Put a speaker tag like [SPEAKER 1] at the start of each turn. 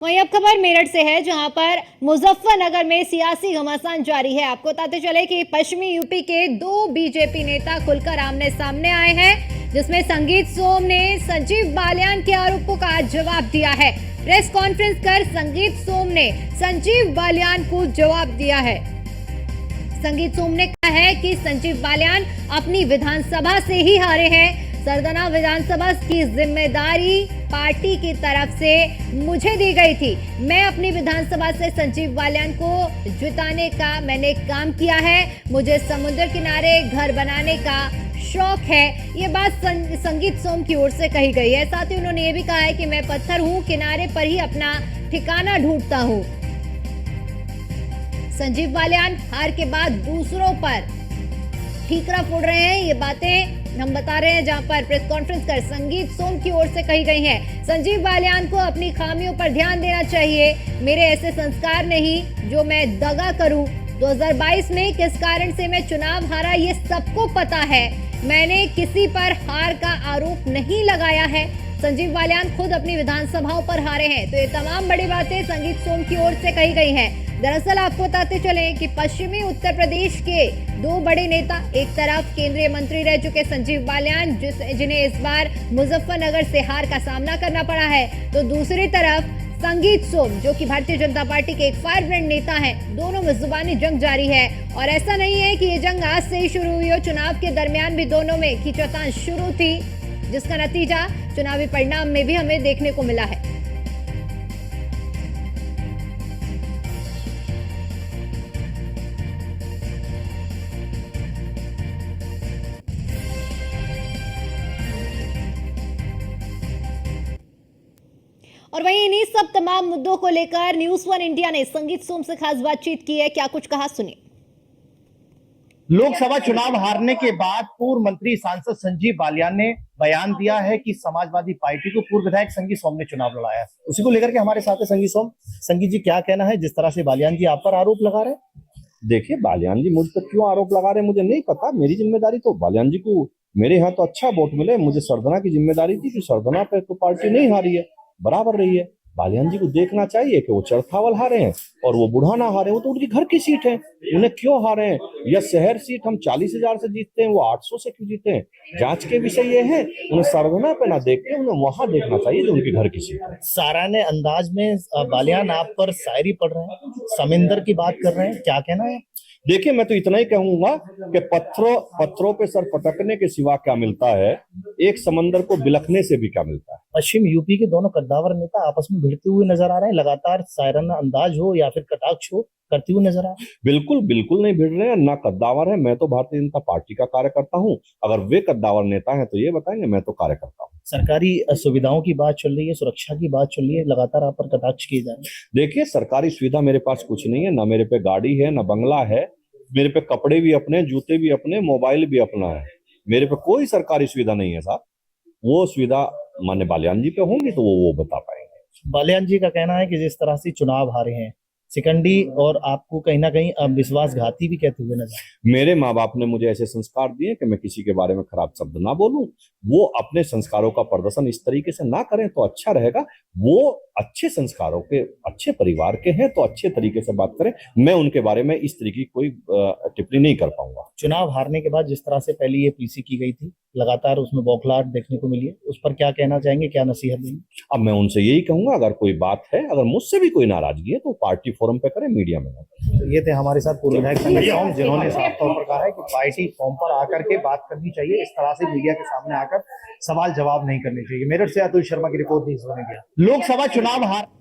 [SPEAKER 1] वहीं अब खबर मेरठ से है, जहां पर मुजफ्फरनगर में सियासी घमासान जारी है। आपको बताते चले कि पश्चिमी यूपी के दो बीजेपी नेता खुलकर आमने सामने आए हैं, जिसमें संगीत सोम ने संजीव बालियान के आरोपों का जवाब दिया है। प्रेस कॉन्फ्रेंस कर संगीत सोम ने संजीव बालियान को जवाब दिया है। संगीत सोम ने कहा है कि संजीव बालियान अपनी विधानसभा से ही हारे हैं। सरदना विधानसभा की जिम्मेदारी पार्टी की तरफ से मुझे दी गई थी। मैं अपनी विधानसभा से संजीव बालियान को जिताने का मैंने काम किया है। मुझे समुद्र किनारे घर बनाने का शौक है। ये बात संगीत सोम की ओर से कही गई है। साथ ही उन्होंने ये भी कहा है कि मैं पत्थर हूं, किनारे पर ही अपना ठिकाना ढूंढता हूं। संजीव बालियान हार के बाद दूसरों पर ठीकरा फोड़ रहे हैं। ये बातें हम बता रहे हैं, जहां पर प्रेस कॉन्फ्रेंस कर संगीत सोम की ओर से कही गई है। संजीव बालियान को अपनी खामियों पर ध्यान देना चाहिए। मेरे ऐसे संस्कार नहीं जो मैं दगा करूं। 2022 में किस कारण से मैं चुनाव हारा ये सबको पता है। मैंने किसी पर हार का आरोप नहीं लगाया है। संजीव बालियान खुद अपनी विधानसभाओं पर हारे हैं। तो ये तमाम बड़ी बातें संगीत सोम की ओर से कही गई हैं। दरअसल आपको बताते चलें कि पश्चिमी उत्तर प्रदेश के दो बड़े नेता, एक तरफ केंद्रीय मंत्री रह चुके संजीव बालियान, जिन्हें इस बार मुजफ्फरनगर से हार का सामना करना पड़ा है, तो दूसरी तरफ संगीत सोम, जो कि भारतीय जनता पार्टी के एक फायर ब्रांड नेता हैं। दोनों में जुबानी जंग जारी है और ऐसा नहीं है कि ये जंग आज से ही शुरू हुई हो। चुनाव के दरमियान भी दोनों में खींचतान शुरू थी, जिसका नतीजा चुनावी परिणाम में भी हमें देखने को मिला है। और वहीं इन्हीं सब तमाम मुद्दों को लेकर न्यूज़ वन इंडिया ने संगीत सोम से खास बातचीत की है। क्या कुछ कहा, सुनिए।
[SPEAKER 2] लोकसभा चुनाव हारने के बाद पूर्व मंत्री सांसद संजीव बालियान ने बयान दिया है कि समाजवादी पार्टी को पूर्व विधायक संगीत सोम ने चुनाव लड़ाया है। उसी को लेकर के हमारे साथ है संगीत सोम। संगीत जी, क्या कहना है जिस तरह से बालियान जी आप पर आरोप लगा रहे हैं?
[SPEAKER 3] देखिए, बालियान जी मुझ पर क्यों आरोप लगा रहे हैं मुझे नहीं पता। मेरी जिम्मेदारी तो बालियान जी को, मेरे यहाँ तो अच्छा वोट मिले। मुझे सरदना की जिम्मेदारी थी कि सरदना पे तो पार्टी नहीं हारी है, बराबर रही है। बालियान जी को देखना चाहिए कि वो चरथावल हारे हैं और वो बुढ़ाना हारे। वो तो उनकी घर की सीट है, उन्हें क्यों हारे हैं? यह शहर सीट हम 40,000 से जीतते हैं, वो 800 से क्यों जीते हैं? जांच के विषय ये है, उन्हें सरदना पे ना देख के उन्हें वहां देखना चाहिए जो उनकी घर की सीट है।
[SPEAKER 2] साराने अंदाज में बालियान आप पर शायरी पढ़ रहे हैं, समिंदर की बात कर रहे हैं, क्या कहना है?
[SPEAKER 3] देखिए, मैं तो इतना ही कहूंगा कि पत्थरों पे सर पटकने के सिवा क्या मिलता है, एक समंदर को बिलखने से भी क्या मिलता है।
[SPEAKER 2] पश्चिम यूपी के दोनों कद्दावर नेता आपस में भिड़ते हुए नजर आ रहे हैं। लगातार सायरन अंदाज हो या फिर कटाक्ष हो करते हुए नजर आ रहे हैं।
[SPEAKER 3] बिल्कुल बिल्कुल नहीं भिड़ रहे हैं, ना कद्दावर है। मैं तो भारतीय जनता पार्टी का कार्यकर्ता हूं। अगर वे कद्दावर नेता हैं तो ये बताएंगे, मैं तो कार्यकर्ता हूं।
[SPEAKER 2] सरकारी सुविधाओं की बात चल रही है, सुरक्षा की बात चल रही है, लगातार आप पर कटाक्ष किए जा रहे हैं।
[SPEAKER 3] देखिए, सरकारी सुविधा मेरे पास कुछ नहीं है। ना मेरे पे गाड़ी है, ना बंगला है। मेरे पे कपड़े भी अपने, जूते भी अपने, मोबाइल भी अपना है। मेरे पे कोई सरकारी सुविधा नहीं है साहब। वो सुविधा मान्य बालियान जी पे होंगी तो वो बता पाएंगे।
[SPEAKER 2] बालियान जी का कहना है कि जिस तरह से चुनाव हारे हैं, शिकंडी और आपको कहीं ना कहीं विश्वासघाती भी कहते हुए नजर।
[SPEAKER 3] मेरे माँ बाप ने मुझे ऐसे संस्कार दिए कि मैं किसी के बारे में खराब शब्द ना बोलूं। वो अपने संस्कारों का प्रदर्शन इस तरीके से ना करें तो अच्छा रहेगा। वो अच्छे संस्कारों के, अच्छे परिवार के हैं तो अच्छे तरीके से बात करें। मैं उनके बारे में इस तरीके की कोई टिप्पणी नहीं कर पाऊंगा।
[SPEAKER 2] चुनाव हारने के बाद जिस तरह से पहले ये पीसी की गई थी, लगातार उसमें बौखलाहट देखने को मिली है, उस पर क्या कहना चाहेंगे, क्या नसीहत देंगे?
[SPEAKER 3] अब मैं उनसे यही कहूंगा, अगर कोई बात है, अगर मुझसे भी कोई नाराजगी है तो पार्टी फोरम पे करें, मीडिया में ना करें।
[SPEAKER 2] तो ये थे हमारे साथ पूर्व विधायक संगीत सोम, जिन्होंने साफ तौर पर कहा है कि पार्टी फॉर्म पर आकर के बात करनी चाहिए। इस तरह से मीडिया के सामने आकर सवाल जवाब नहीं करने चाहिए। मेरठ से अतुल शर्मा की report news one India. Lok Sabha चुनाव हार